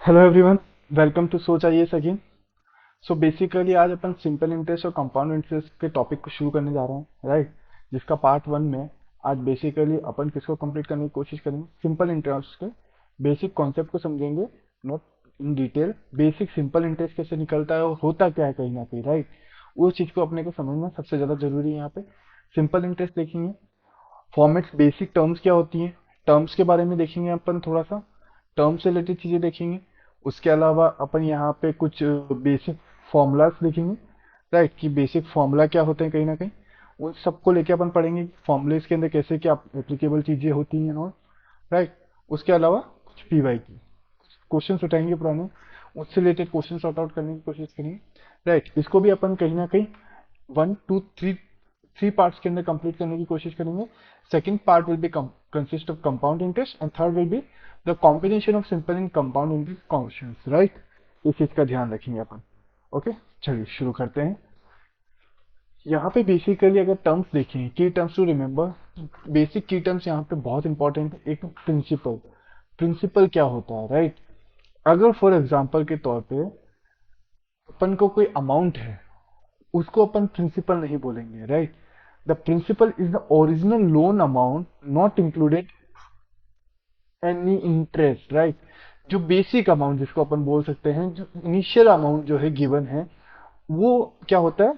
Hello everyone, welcome to सोच IAS again. So basically आज अपन simple interest और compound interest के टॉपिक को शुरू करने जा रहे हैं, राइट। जिसका पार्ट वन में आज बेसिकली अपन किसको कंप्लीट करने की कोशिश करेंगे, सिंपल इंटरेस्ट के बेसिक कॉन्सेप्ट को समझेंगे, not in detail. Basic simple interest कैसे निकलता है और होता क्या है कहीं ना कहीं, राइट। उस चीज़ को अपने को समझना सबसे ज़्यादा जरूरी है यहाँ पे। सिंपल इंटरेस्ट देखेंगे, फॉर्मेट्स, बेसिक टर्म्स क्या होती हैं, टर्म्स के बारे में देखेंगे अपन थोड़ा सा, टर्म से रिलेटेड चीज़ें देखेंगे। उसके अलावा अपन यहाँ पे कुछ बेसिक फॉर्मूलाज देखेंगे, राइट, कि बेसिक फॉर्मूला क्या होते हैं कहीं ना कहीं। उन सबको लेके अपन पढ़ेंगे फॉर्मूलेस के अंदर कैसे क्या एप्लीकेबल चीज़ें होती हैं, और राइट। उसके अलावा कुछ पीवाई की क्वेश्चंस उठाएंगे पुराने, उससे रिलेटेड क्वेश्चन सॉर्ट आउट करने की कोशिश करेंगे, राइट। इसको भी अपन कहीं ना कहीं 1 2 3 थ्री पार्ट्स के अंदर कंप्लीट करने की कोशिश करेंगे। Second part will be consist of compound interest and third will be the combination of simple and compound interest questions, right. इस चीज का ध्यान रखेंगे अपन। ओके, चलिए शुरू करते हैं। यहाँ पे बेसिकली अगर टर्म्स देखें, की टर्म्स टू रिमेंबर, बेसिक की टर्म्स यहाँ पे बहुत इंपॉर्टेंट है। एक प्रिंसिपल, प्रिंसिपल क्या होता है, राइट। अगर फॉर एग्जांपल के तौर पे अपन को कोई अमाउंट है, उसको अपन प्रिंसिपल नहीं बोलेंगे, right. The principal is the original loan amount not included any interest, right. जो बेसिक अमाउंट जिसको अपन बोल सकते हैं, जो इनिशियल अमाउंट जो है गिवन है, वो क्या होता है,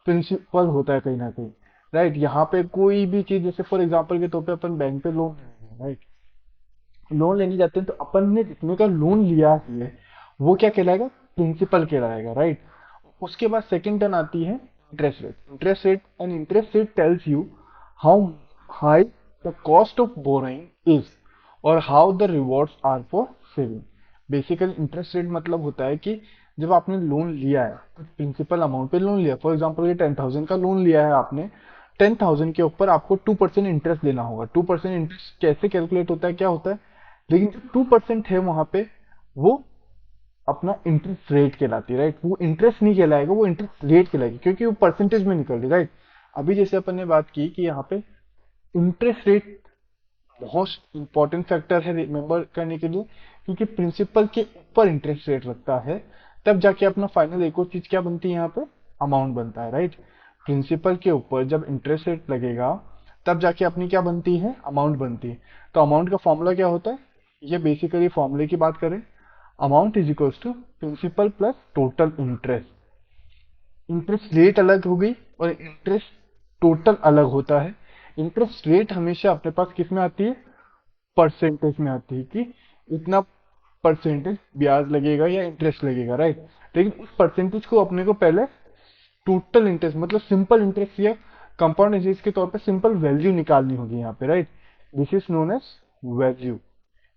प्रिंसिपल होता है कहीं ना कहीं, राइट। यहाँ पे कोई भी चीज, जैसे फॉर एग्जांपल के तौर पे अपन बैंक पे लोन, राइट, लोन लेने जाते हैं तो अपन ने जितने का लोन लिया है वो क्या कहलाएगा, प्रिंसिपल कहलाएगा, राइट। उसके बाद सेकंड टर्न आती है interest rate. Interest rate, and interest rate tells you how high the cost of borrowing is और how the rewards are for saving. Basically interest rate मतलब होता है कि जब आपने लोन लिया है, कुछ प्रिंसिपल अमाउंट पे लोन लिया, फॉर एग्जाम्पल ये 10,000 का लोन लिया है आपने, 10,000 के ऊपर आपको 2% इंटरेस्ट देना होगा। 2% इंटरेस्ट कैसे कैलकुलेट होता है, क्या होता है, लेकिन जो 2% है वहां पे, वो अपना इंटरेस्ट रेट कहलाती है, राइट। वो इंटरेस्ट नहीं कहलाएगा, वो इंटरेस्ट रेट कहलाएगी, क्योंकि वो परसेंटेज में निकल रही, राइट। अभी जैसे अपन ने बात की कि यहाँ पे interest rate most important factor है रिमेंबर करने के लिए, क्योंकि प्रिंसिपल के ऊपर इंटरेस्ट रेट लगता है, तब जाके अपना फाइनल एक और चीज क्या बनती है यहाँ पे, अमाउंट बनता है, राइट। प्रिंसिपल के ऊपर जब इंटरेस्ट रेट लगेगा तब जाके अपनी क्या बनती है, अमाउंट बनती है। तो अमाउंट का फॉर्मूला क्या होता है, ये बेसिकली फॉर्मूले की बात करें, amount is equals to principal plus total interest. Interest rate अलग हो गई और इंटरेस्ट टोटल अलग होता है। इंटरेस्ट रेट हमेशा अपने पास किस में आती है, परसेंटेज में आती है, कि इतना परसेंटेज ब्याज लगेगा या इंटरेस्ट लगेगा, राइट। लेकिन उस परसेंटेज को अपने को पहले टोटल इंटरेस्ट मतलब सिंपल इंटरेस्ट या कंपाउंड इंटरेस्ट के तौर पे सिंपल वैल्यू निकालनी होगी यहाँ पे, right. This is known as value.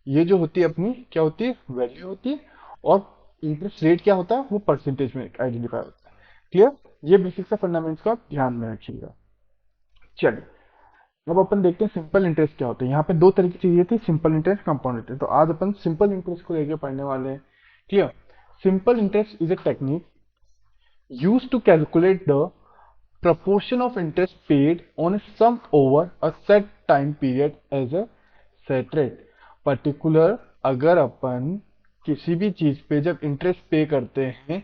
ये जो होती है अपनी क्या होती है, वैल्यू होती है। और इंटरेस्ट रेट क्या होता है, वो परसेंटेज में आइडेंटिफाई होता है। क्लियर, ये बेसिक सा फंडामेंट्स का ध्यान में रखिएगा। चलिए, अब अपन देखते हैं सिंपल इंटरेस्ट क्या होता है। यहाँ पे दो तरह की चीजें थी, सिंपल इंटरेस्ट, कंपाउंड इंटरेस्ट। तो आज अपन सिंपल इंटरेस्ट को लेके पढ़ने वाले हैं। Clear, simple interest is a technique use to calculate the proportion of interest paid on a sum over a set time period as a set rate। Particular अगर अपन किसी भी चीज पे जब इंटरेस्ट पे करते हैं,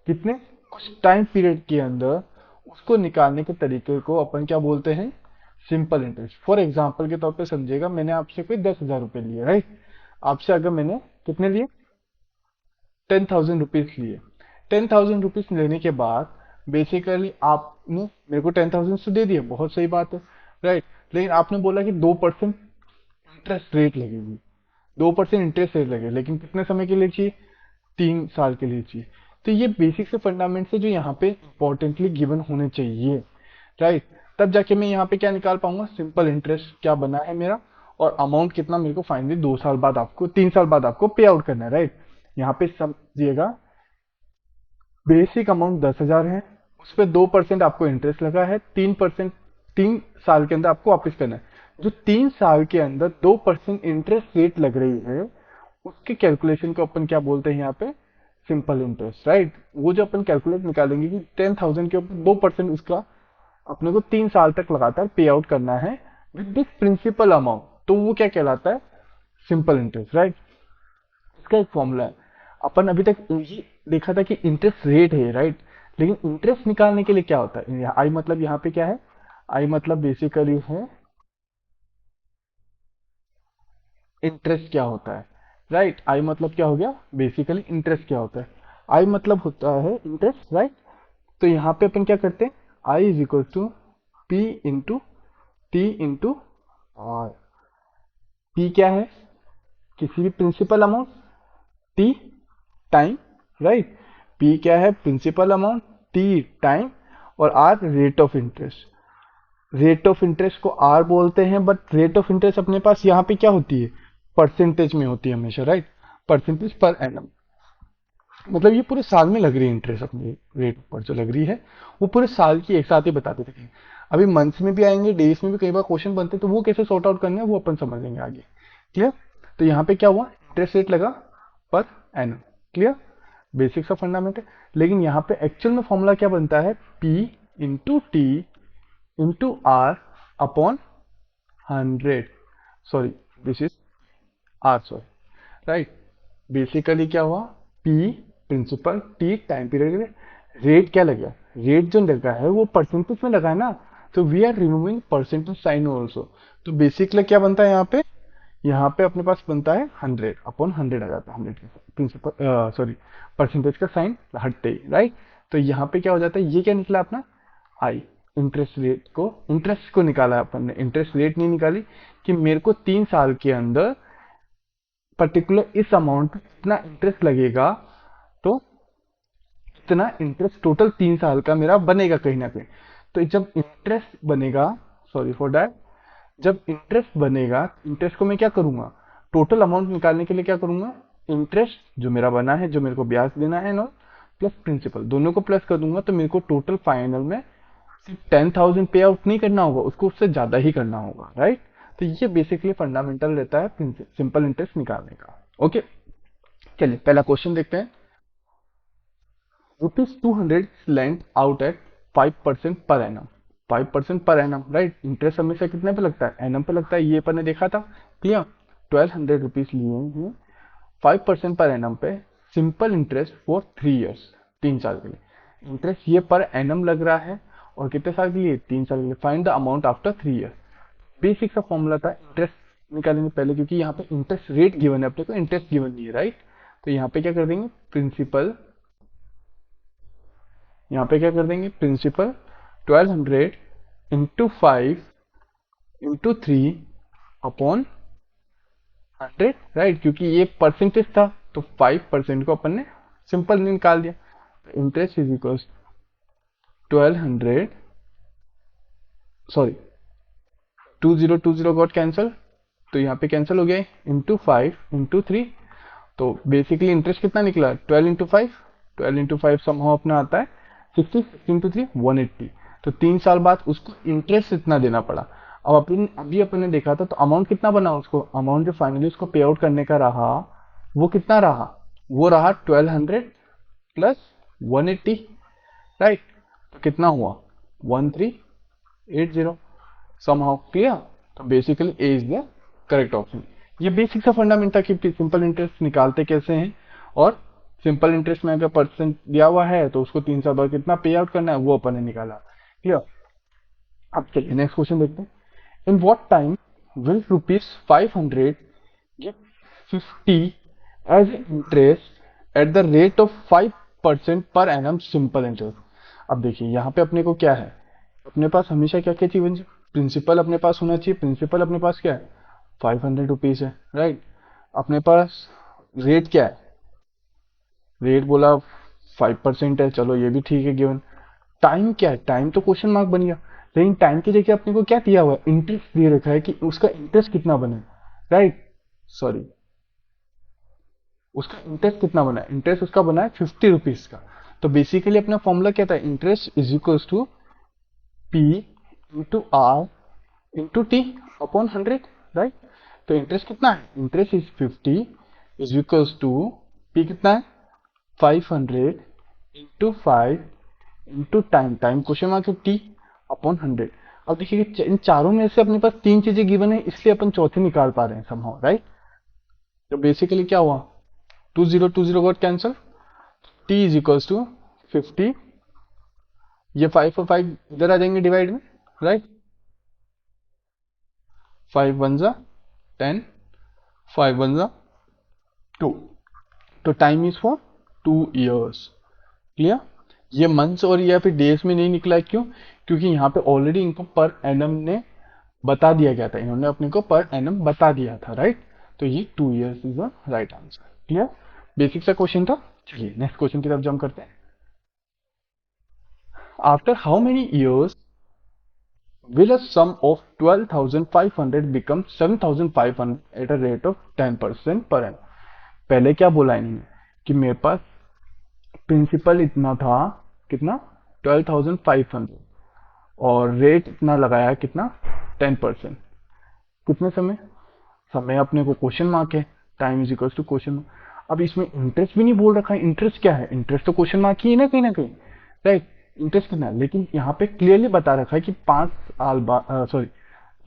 कितने, कुछ टाइम पीरियड के अंदर, उसको निकालने के तरीके को अपन क्या बोलते हैं, सिंपल इंटरेस्ट। फॉर एग्जाम्पल के तौर पे समझिएगा, मैंने आपसे कोई 10,000 रुपए लिए, राइट। आपसे अगर मैंने कितने लिए, 10,000 रुपीज लिए। 10,000 रुपीज लेने के बाद बेसिकली आपने मेरे को 10,000 तो दे दिया, बहुत सही बात है, राइट। लेकिन आपने बोला कि 2% इंटरेस्ट रेट लगेगी, 2% इंटरेस्ट रेट लगे, लेकिन कितने समय के लिए चाहिए, 3 साल के लिए चाहिए। तो ये बेसिक से फंडामेंट्स है जो यहाँ पे इंपॉर्टेंटली गिवन होने चाहिए, राइट। तब जाके मैं यहाँ पे क्या निकाल पाऊंगा, सिंपल इंटरेस्ट क्या बना है मेरा, और अमाउंट कितना मेरे को फाइनली 2 साल बाद आपको, 3 साल बाद आपको पे आउट करना है, राइट। यहाँ पे समझिएगा, बेसिक अमाउंट 10,000 है, उस पर 2% आपको इंटरेस्ट लगा है, 3% 3 साल के अंदर आपको वापस करना है। जो 3 साल के अंदर 2% इंटरेस्ट रेट लग रही है, उसके कैलकुलेशन को अपन क्या बोलते हैं यहाँ पे, सिंपल इंटरेस्ट, राइट। वो जो अपन कैलकुलेट निकालेंगे कि 10,000 के ऊपर 2% उसका अपने को 3 साल तक लगातार पे आउट करना है विद दिस प्रिंसिपल अमाउंट, तो वो क्या कहलाता है, सिंपल इंटरेस्ट, राइट। इसका एक फॉर्मूला है, अपन अभी तक ये देखा था कि इंटरेस्ट रेट है, राइट। लेकिन इंटरेस्ट निकालने के लिए क्या होता है, आई मतलब यहाँ पे क्या है, आई मतलब बेसिकली है इंटरेस्ट क्या होता है, राइट। आई मतलब क्या हो गया, बेसिकली इंटरेस्ट क्या होता है, आई मतलब होता है इंटरेस्ट, राइट। तो यहाँ पे अपन क्या करते हैं, I is equal to P into T into R. P क्या है, किसी भी principal amount, T time, right. P क्या है, प्रिंसिपल अमाउंट, टी टाइम, और R rate of interest. Rate of interest को आर बोलते हैं, बट रेट ऑफ इंटरेस्ट अपने पास यहाँ पे क्या होती है, परसेंटेज में होती है हमेशा, राइट। परसेंटेज पर एनम, मतलब ये पूरे साल में लग रही है इंटरेस्ट, अपनी रेट पर जो लग रही है वो पूरे साल की एक साथ ही बताते थे। अभी मंथ्स में भी आएंगे, डेज में भी कई बार क्वेश्चन बनते हैं, तो वो कैसे सॉर्ट आउट करने हैं वो अपन समझ लेंगे आगे। क्लियर। तो यहाँ पे क्या हुआ, इंटरेस्ट रेट लगा per annum. Clear, basics of fundament है। लेकिन यहाँ पे एक्चुअल में फॉर्मूला क्या बनता है, P into T into R upon 100, sorry this is R, sorry, right. Basically क्या हुआ, P principal, T time period, rate क्या लगा, रेट जो लगा है वो परसेंटेज में लगा है ना, तो we are removing percentage sign also. तो बेसिकली क्या बनता है यहाँ पे, यहाँ पे अपने पास बनता है 100 अपॉन 100 आ जाता है, 100 प्रिंसिपल, सॉरी परसेंटेज का साइन हटते ही, राइट। तो यहाँ पे क्या हो जाता है, ये क्या निकला अपना आई, इंटरेस्ट को निकाला है अपन ने, इंटरेस्ट रेट नहीं निकाली कि मेरे को 3 साल के अंदर पर्टिकुलर इस अमाउंट पे इतना इंटरेस्ट लगेगा, तो इतना इंटरेस्ट टोटल 3 साल का मेरा बनेगा कहीं ना कहीं। तो जब इंटरेस्ट बनेगा, सॉरी फॉर दैट, जब इंटरेस्ट बनेगा, इंटरेस्ट को मैं क्या करूंगा, टोटल अमाउंट निकालने के लिए क्या करूंगा, इंटरेस्ट जो मेरा बना है, जो मेरे को ब्याज देना है ना, प्लस प्रिंसिपल, दोनों को प्लस कर दूंगा, तो मेरे को टोटल फाइनल में सिर्फ 10,000 पे आउट नहीं करना होगा, उसको उससे ज्यादा ही करना होगा, राइट। तो ये बेसिकली फंडामेंटल रहता है सिंपल इंटरेस्ट निकालने का। ओके, चलिए पहला क्वेश्चन देखते हैं। ₹200 lent out at 5% per annum, 5% per annum, right. Interest हमेशा कितने पे लगता है, एनम पे लगता है, ये अपन ने देखा था। क्लियर, ₹1200 लिए हैं 5% पर एनम पे, सिंपल इंटरेस्ट फॉर 3 ईयर्स, 3 साल के लिए। इंटरेस्ट ये पर एनम लग रहा है, और कितने साल के लिए, 3 साल के लिए। Find the amount after 3 years. Basic सा फॉर्मूला था, इंटरेस्ट निकालेंगे पहले, क्योंकि यहाँ पे इंटरेस्ट रेट गिवन है अपने को, इंटरेस्ट गिवन नहीं है, राइट। तो यहाँ पे क्या कर देंगे, प्रिंसिपल, यहाँ पे क्या कर देंगे, principal 1200 into 5 into 3 upon 100, right. क्योंकि ये परसेंटेज था, तो 5% को अपन ने सिंपल निकाल दिया। Interest is equal 1200, sorry 2020 got cancel, तो यहाँ पे कैंसिल हो गया, इंटू 5 इंटू 3। तो बेसिकली इंटरेस्ट कितना निकला, 12 इंटू 5, 12 इंटू 5 समहाउ अपना आता है 60, 60 इंटू 3 180। तो 3 साल बाद उसको इंटरेस्ट इतना देना पड़ा। अब अभी अपन ने देखा था, तो अमाउंट कितना बना उसको, अमाउंट जो फाइनली उसको पे आउट करने का रहा, वो कितना रहा, वो रहा 1200 प्लस 180, राइट। तो कितना हुआ 1380 समहाउ। क्लियर। तो basically A is the correct option. ये बेसिक सा फंडामेंट था कि सिंपल इंटरेस्ट निकालते कैसे हैं, और सिंपल इंटरेस्ट में अगर परसेंट दिया हुआ है तो उसको 3 साल बाद कितना पे आउट करना है वो अपन ने निकाला। क्लियर। अब चलिए नेक्स्ट क्वेश्चन देखते हैं। In what time will ₹500 give 50 as interest at the rate of 5% per annum simple interest. अब देखिए यहाँ पे अपने को क्या है, अपने पास हमेशा क्या क्या चाहिए, प्रिंसिपल अपने पास होना चाहिए। प्रिंसिपल अपने पास क्या है, ₹500 है, राइट। अपने पास रेट क्या है, रेट बोला 5% है, चलो ये भी ठीक है गिवन। टाइम क्या है, टाइम तो क्वेश्चन मार्क बन गया, लेकिन टाइम की जगह अपने को क्या दिया हुआ है, इंटरेस्ट दे रखा है कि उसका इंटरेस्ट कितना बने, राइट। सॉरी, उसका इंटरेस्ट कितना बना है, इंटरेस्ट उसका बना है ₹50 का। तो बेसिकली अपना फॉर्मूला क्या था, interest is equals to P into R into T upon 100, right. तो इंटरेस्ट कितना है, interest is 50 is equals to P कितना है 500 into 5 into time, time question mark T upon 100। अब देखिए इन चारों में से अपने पास 3 चीजें गिवन है, इसलिए अपन चौथी निकाल पा रहे हैं समहाउ, राइट। तो बेसिकली क्या हुआ two zero got cancelled, T is equals to 50, ये 5 और 5 इधर आ जाएंगे डिवाइड में, राइट, 5 वन जा 10, 5 वन जा 2, तो time is for 2 years। Clear? ये मंथ्स और या फिर डेज में नहीं निकला है, क्यों? क्योंकि यहाँ पे ऑलरेडी इनको पर एनम ने बता दिया गया था, इन्होंने अपने को पर एनम बता दिया था, राइट। तो ये 2 years is the right answer. Clear? Basic सा क्वेश्चन था। चलिए नेक्स्ट क्वेश्चन की तरफ जंप करते हैं। After how many years will a sum of 12,500 become 7,500 at a rate of 10% per annum? पहले क्या बोला इन्होंने कि मेरे पास प्रिंसिपल इतना था, कितना, 12,500, और रेट इतना लगाया, कितना, 10%। कितने समय? समय अपने को क्वेश्चन मार्क है, time is equal to question mark. अब इसमें इंटरेस्ट भी नहीं बोल रखा है, इंटरेस्ट क्या है? इंटरेस्ट तो क्वेश्चन मार्क ही है ना कहीं, राइट। इंटरेस्ट कितना, लेकिन यहाँ पे क्लियरली बता रखा है कि 5 साल बाद, सॉरी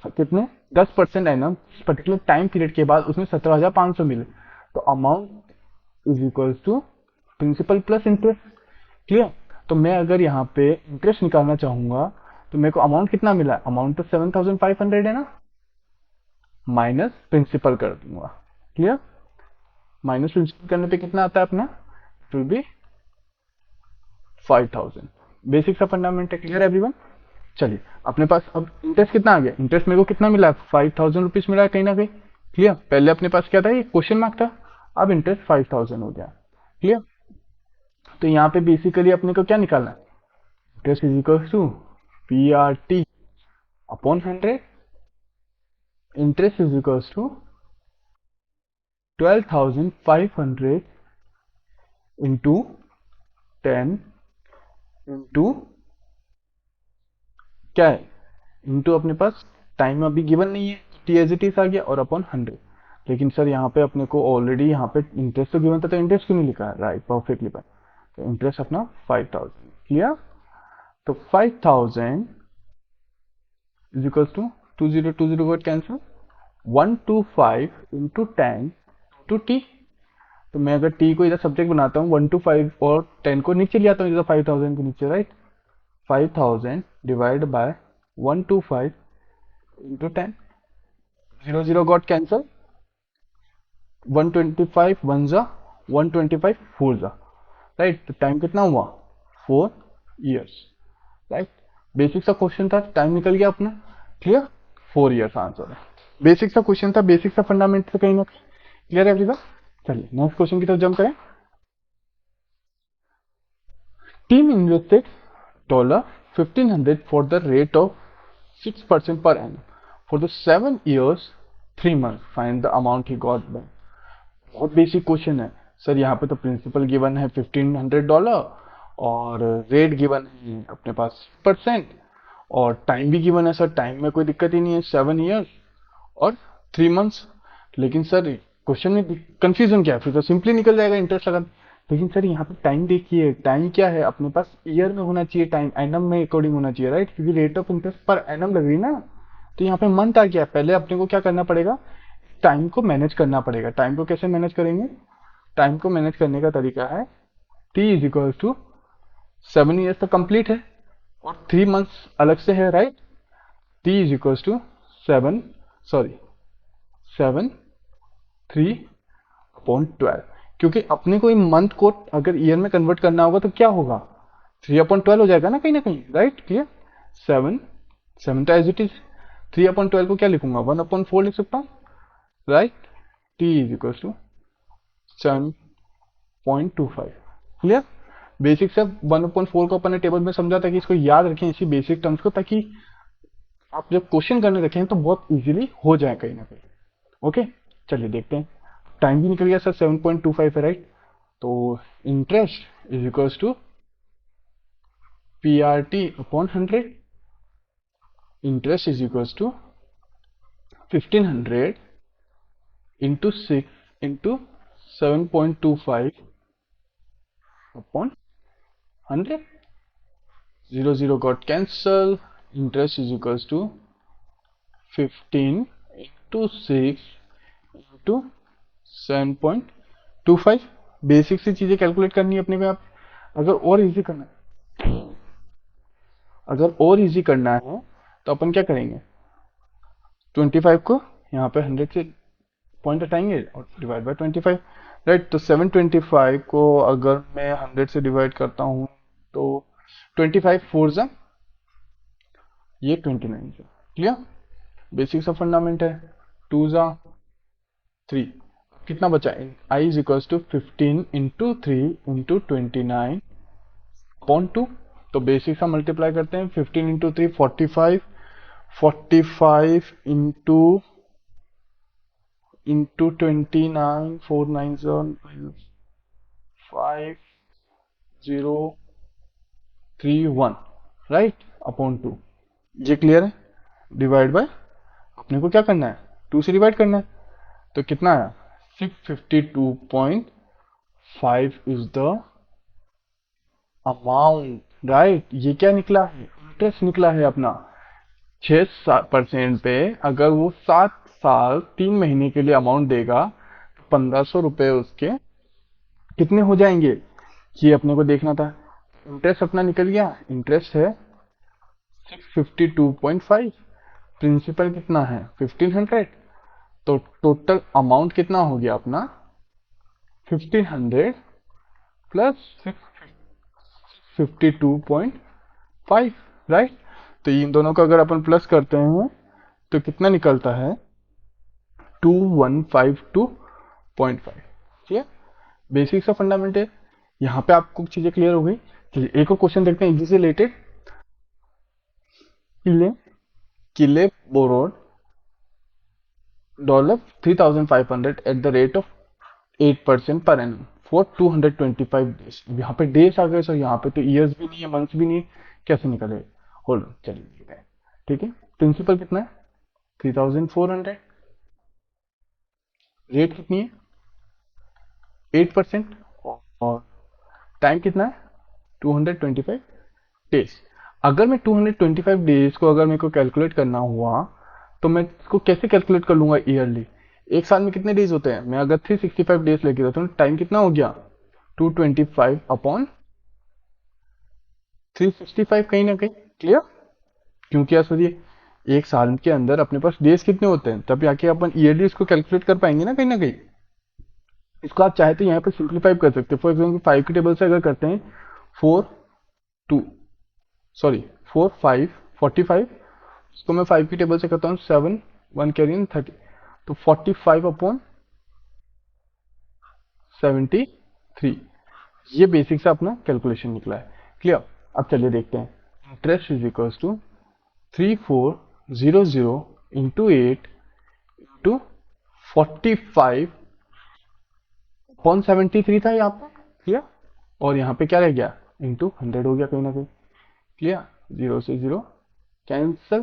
कितने, 10% एनम पर्टिकुलर टाइम पीरियड के बाद उसमें 17,500 मिले, तो amount is equal to principal plus interest. Clear? तो मैं अगर यहाँ पे इंटरेस्ट निकालना चाहूंगा तो मेरे को अमाउंट कितना मिला है? अमाउंट तो 7,500 है ना, माइनस प्रिंसिपल कर दूंगा। क्लियर? माइनस प्रिंसिपल करने पे कितना आता है अपना? It will be 5,000। बेसिक सा फंडामेंट है। Clear everyone? चलिए अपने पास अब इंटरेस्ट कितना आ गया? इंटरेस्ट मेरे को कितना मिला है? 5,000 रुपीज मिला है कहीं ना कहीं। क्लियर? पहले अपने पास क्या था, ये क्वेश्चन मार्क था, अब इंटरेस्ट 5,000 हो गया। क्लियर? तो यहाँ पे बेसिकली अपने को क्या निकालना है? Interest is equal to PRT upon 100। Interest is equal to 12,500 into 10 into क्या है, इंटू अपने पास टाइम अभी गिवन नहीं है, टी एज इट इज आ गया, और अपॉन 100। लेकिन सर यहाँ पे अपने को ऑलरेडी यहाँ पे इंटरेस्ट तो गिवन था, तो इंटरेस्ट क्यों नहीं लिखा है? Right, perfectly fine. तो इंटरेस्ट अपना 5,000। क्लियर? तो 5,000 इज इक्वल टू 2020 को कैंसिल, 125 इंटू 10 टू टी। तो मैं अगर टी को इधर सब्जेक्ट बनाता हूँ, 125 और 10 को नीचे ले आता हूँ इधर 5,000 के नीचे, right. 5,000 divide by 125 into 10, 0 got cancel, 125 one जा 125 फोर जा, राइट। तो टाइम कितना हुआ? 4 years, राइट। बेसिक सा क्वेश्चन था, टाइम निकल गया अपना। क्लियर? 4 years आंसर है। बेसिक सा क्वेश्चन था, बेसिक सा फंडामेंट से कहीं ना कहीं। क्लियर है एवरीवन? चलिए नेक्स्ट क्वेश्चन की तरफ जंप करें। Team invested $1,500 for the rate of 6% per annum for the 7 years 3 months, find the amount he got back. बहुत बेसिक क्वेश्चन है सर। यहाँ पे तो प्रिंसिपल गिवन है $1,500 और रेट गिवन है अपने पास परसेंट, और टाइम भी गिवन है सर। टाइम में कोई दिक्कत ही नहीं है, 7 years और 3 months। लेकिन सर क्वेश्चन में कंफ्यूजन क्या है? फिर तो सिंपली निकल जाएगा इंटरेस्ट लगा। लेकिन सर यहाँ पे टाइम देखिए, टाइम क्या है अपने पास? ईयर में होना चाहिए, टाइम एनम में अकॉर्डिंग होना चाहिए, राइट, क्योंकि rate of interest per annum लग रही ना। तो यहाँ पे मंथ आ गया। पहले अपने को क्या करना पड़ेगा? टाइम को मैनेज करना पड़ेगा। टाइम को कैसे मैनेज करेंगे? टाइम को मैनेज करने का तरीका है, T is equal to 7 years तो कंप्लीट है और 3 months अलग से है, right. T is equal to 7 3 upon 12, क्योंकि अपने को मंथ को अगर ईयर में कन्वर्ट करना होगा तो क्या होगा? 3/12 हो जाएगा ना कहीं, राइट। क्लियर? 7 तो एज इट इज, 3/12 को क्या लिखूंगा? 1/4 लिख सकता हूँ, right. T is equal to 7.25। Clear? Basic से 1/4 को अपन ने टेबल में समझा था कि इसको याद रखें इसी बेसिक टर्म्स को, ताकि आप जब क्वेश्चन करने रखें तो बहुत इजीली हो जाए कहीं ना कहीं। ओके, चलिए देखते हैं। टाइम भी निकल गया सर, 7.25 है, राइट। तो interest is equal to PRT upon 100। Interest is equal to 1,500 into 6 into 7.25 upon 100। 0 got cancelled. Interest is equal to 15 into 6 into 7.25, basic सी चीजें कैलकुलेट करनी है अपने को। आप अगर और इजी करना है, अगर और इजी करना है तो अपन क्या करेंगे, 25 को यहाँ पे 100 से पॉइंट हटाएंगे और डिवाइड बाय 25। राइट, तो 725 को अगर मैं 100 से डिवाइड करता हूँ तो 25 फोर जा ये 29 जा। क्लियर, बेसिक सा फंडामेंट है। 2 जा 3, कितना बचा, I is equals to 15 into 3 into 29 upon 2। तो बेसिक सा मल्टीप्लाई करते हैं, 15 इंटू 3 45, 45 इंटू 29, 4 9 5 0 3 1, राइट, अपॉन 2। ये क्लियर है। डिवाइड बाय, अपने को क्या करना है, 2 से डिवाइड करना है। तो कितना आया, 652.5 इज द अमाउंट। राइट, ये क्या निकला है, इंटरेस्ट निकला है अपना। 6% पे अगर वो 7 साल 3 महीने के लिए अमाउंट देगा तो 1500 रुपए उसके कितने हो जाएंगे, ये अपने को देखना था। इंटरेस्ट अपना निकल गया, इंटरेस्ट है 652.5, प्रिंसिपल कितना है 1500, तो टोटल अमाउंट कितना हो गया अपना 1500 प्लस 652.5। राइट, तो इन दोनों का अगर अपन प्लस करते हैं तो कितना निकलता है 2152.5। ठीक है, बेसिक सा फंडामेंट है। यहाँ पे आपको चीजें क्लियर हो गई। चलिए एक और क्वेश्चन देखते हैं इसी से रिलेटेड। किले किले borrowed $3,500 eight the rate of 8% per annum for 225 days. यहाँ पे डेज आ गए सर, यहाँ पे तो ईयर्स भी नहीं है, मंथ्स भी नहीं है, कैसे निकले। होल्ड, चलिए देखते हैं। ठीक है, प्रिंसिपल कितना है 3,400, रेट कितनी है 8%, और टाइम कितना है 225 डेज। अगर मैं 225 डेज को अगर मेरे को कैलकुलेट करना हुआ तो मैं इसको कैसे कैलकुलेट कर लूंगा ईयरली। एक साल में कितने डेज होते हैं, मैं अगर 365 डेज लेके जाता हूँ, टाइम कितना हो गया 225 अपॉन 365 कहीं ना कहीं। क्लियर, क्योंकि यार सोचिए एक साल के अंदर अपने पास डेज कितने होते हैं, तब जाके अपन ईयरली इसको कैलकुलेट कर पाएंगे ना कहीं। इसको आप चाहे तो यहाँ पे सिंप्लीफाई कर सकते हैं। फॉर एग्जाम्पल 5 की टेबल से अगर करते हैं 4 2 सॉरी 4 5 45, इसको मैं 5 की टेबल से करता हूँ 7 1 कैरी 30, तो 45 अपॉन 73, ये बेसिक से अपना कैलकुलेशन निकला है। क्लियर, अब चलिए देखते हैं। Interest is equals to 3400 into 8 into 45 upon 73 था यहाँ पे। क्लियर, और यहाँ पे क्या रह गया इंटू 100 हो गया कहीं ना कहीं। क्लियर, 0 से 0 कैंसल।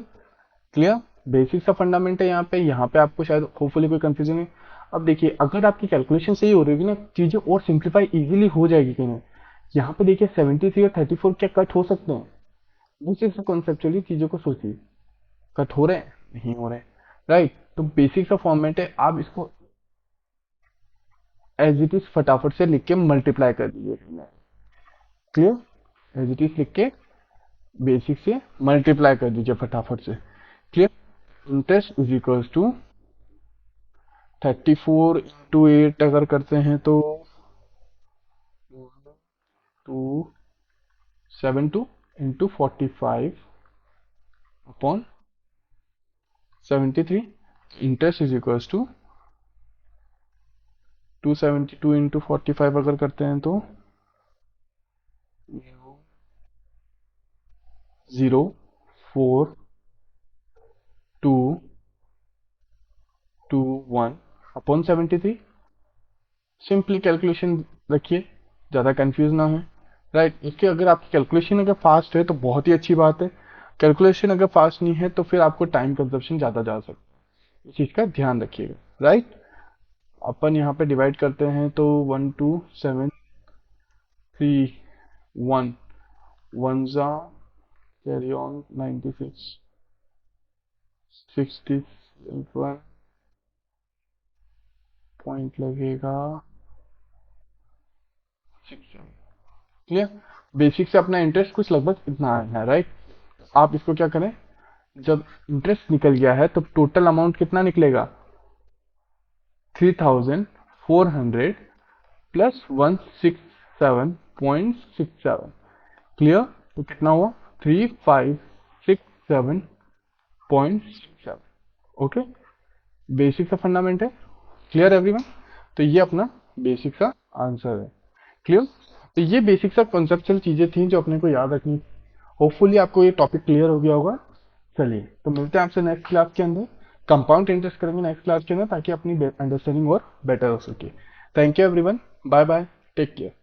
क्लियर, बेसिक सा फंडामेंट है यहाँ पे आपको शायद होपफुली कोई कंफ्यूजन है। अब देखिए अगर आपकी कैलकुलेशन सही हो रही होगी ना, चीजें और सिंप्लीफाई इजीली हो जाएगी कहीं ना। यहाँ पे देखिए 73 और 34 क्या कट हो सकते हैं, बेसिक से कॉन्सेप्चुअली चीजों को सोचिए, कट हो रहे हैं नहीं हो रहे, राइट। तो बेसिक सा फॉर्मेट है, आप इसको एज इट इज फटाफट से लिख के मल्टीप्लाई कर दीजिए। क्लियर, एज इट इज लिख के बेसिक से मल्टीप्लाई कर दीजिए फटाफट से। Clear, interest is equals to 34 into 8 अगर करते हैं तो 272 into 45 upon 73। Interest is equals to 272 into 45 अगर करते हैं तो 04221 अपॉन 73। सिंपली कैलकुलेशन रखिए, ज़्यादा कंफ्यूज ना हो। राइट, इसके अगर आपकी कैलकुलेशन अगर फास्ट है तो बहुत ही अच्छी बात है, कैलकुलेशन अगर फास्ट नहीं है तो फिर आपको टाइम कंजप्शन ज़्यादा जा सकता है, इस चीज़ का ध्यान रखिएगा। राइट, अपन यहाँ पे डिवाइड करते हैं तो 12731 वन जा कैरी ऑन 96 61 पॉइंट लगेगा क्लियर। बेसिक से अपना इंटरेस्ट कुछ लगभग इतना आया है, राइट। आप इसको क्या करें, जब इंटरेस्ट निकल गया है तो टोटल अमाउंट कितना निकलेगा, 3400 प्लस 167.67। क्लियर। तो कितना हुआ, 3567.67। ओके, बेसिक सा फंडामेंट है। Clear everyone. तो ये अपना बेसिक सा आंसर है। क्लियर। तो ये बेसिक सा कॉन्सेप्चुअल चीजें थी जो अपने को याद रखनी। होपफुली आपको ये टॉपिक क्लियर हो गया होगा। चलिए, तो मिलते हैं आपसे नेक्स्ट क्लास के अंदर। कंपाउंड इंटरेस्ट करेंगे नेक्स्ट क्लास के अंदर, ताकि अपनी अंडरस्टैंडिंग और बेटर हो सके। Thank you everyone, bye bye, take care.